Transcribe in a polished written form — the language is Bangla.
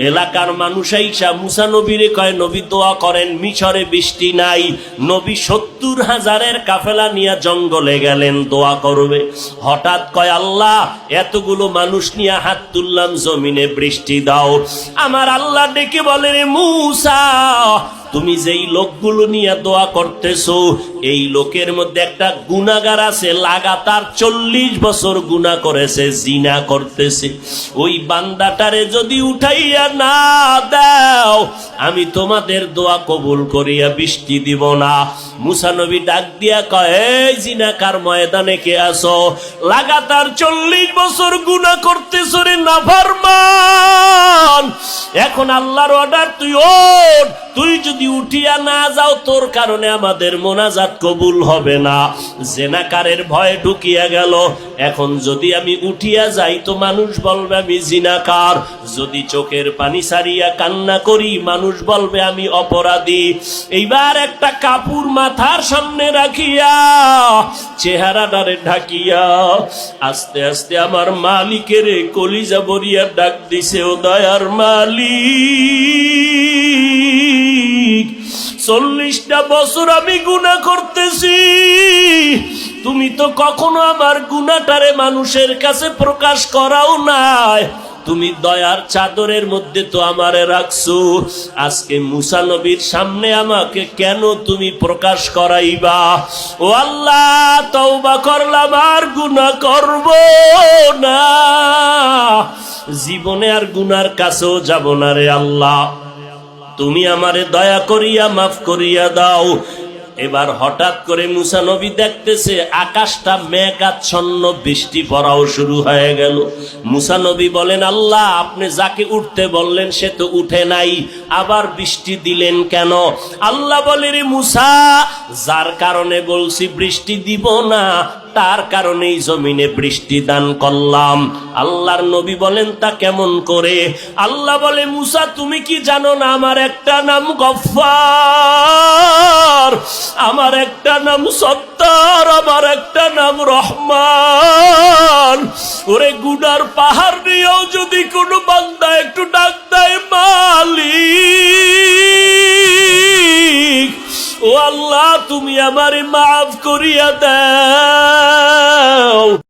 এলাকার মানুষ আইসা মুসা নবীরে কয়, নবী দোয়া করেন, মিশরে বৃষ্টি নাই। নবী ৭০,০০০ কাফেলা নিয়ে জঙ্গলে গেলেন দোয়া করবে। হঠাৎ কয়, আল্লাহ এতগুলো মানুষ নিয়ে হাত তুললাম, জমিনে বৃষ্টি দাও। আমার আল্লাহ ডেকে বলে, রে মুসা, তুমি যেই লোকগুলো নিয়ে দোয়া করতেছো, এই লোকের মধ্যে একটা গুনাহগার আছে, লাগাতার ৪০ বছর গুনাহ করেছে, জিনা করতেছে। ওই বান্দাটারে যদি উঠাইয়া না দাও, আমি তোমাদের দোয়া কবুল করিয়া বৃষ্টি দিব না। মুসা নবী ডাক দিয়া কয়, এই জিনাকার, ময়দানে কে আসো? লাগাতার ৪০ বছর গুনাহ করতেছো রে নাফরমান। এখন আল্লাহর অর্ডার, তুই ওঠ। তুই যদি উঠিয়া না যাও, তোর কারণে আমাদের মোনাজাত কবুল হবে না। জিনাকারের ভয় ঢুকিয়া গেল। এখন যদি আমি উঠিয়া যাই তো মানুষ বলবে আমি জিনাকার, যদি চোখের পানি ছাড়িয়া কান্না করি মানুষ বলবে আমি অপরাধী। এইবার একটা কাপড় মাথার সামনে রাখিয়া চেহারাটারে ঢাকিয়া আস্তে আস্তে আমার মালিকের কলিজা ভরিয়া ডাক দিছে, ও দয়ার মালিক, ৪০টা বছর আমি গুনাহ করতেছি, তুমি তো কখনো আমার গুনাহটারে মানুষের কাছে প্রকাশ করাও নাই। তুমি দয়ার চাদরের মধ্যে তো আমারে রাখছো, আজকে মুসা নবীর সামনে আমাকে কেন তুমি প্রকাশ করাইবা? ও আল্লাহ, তওবা করলাম, আর গুনাহ করব না, জীবনে আর গুনার কাছেও যাব না রে আল্লাহ, তুমি আমারে দয়া করিয়া মাফ করিয়া দাও। এবার হঠাৎ করে মুসা নবী দেখতেছে আকাশটা মেঘাচ্ছন্ন, বৃষ্টি পড়াও শুরু হয়ে গেল। মুসা নবী বলেন, আল্লাহ আপনি যাকে উঠতে বললেন সে তো উঠে নাই, আবার বৃষ্টি দিলেন কেন? আল্লাহ বলে, রে মুসা, যার কারণে বলছি বৃষ্টি দিব না, তার কারণেই জমিনে বৃষ্টি দান করলাম। আল্লাহর নবী বলেন, তা কেমন করে? আল্লাহ বলে, মুসা তুমি কি জানো না আমার একটা নাম গফফার, আমার একটা নাম সত্তার, আমার একটা নাম রহমান। ওরে গুনার পাহাড় নিয়েও যদি কোনো বান্দা একটু ডাক দেয় মালিক, ও আল্লাহ তুমি আমারে মাফ করিয়া দাও।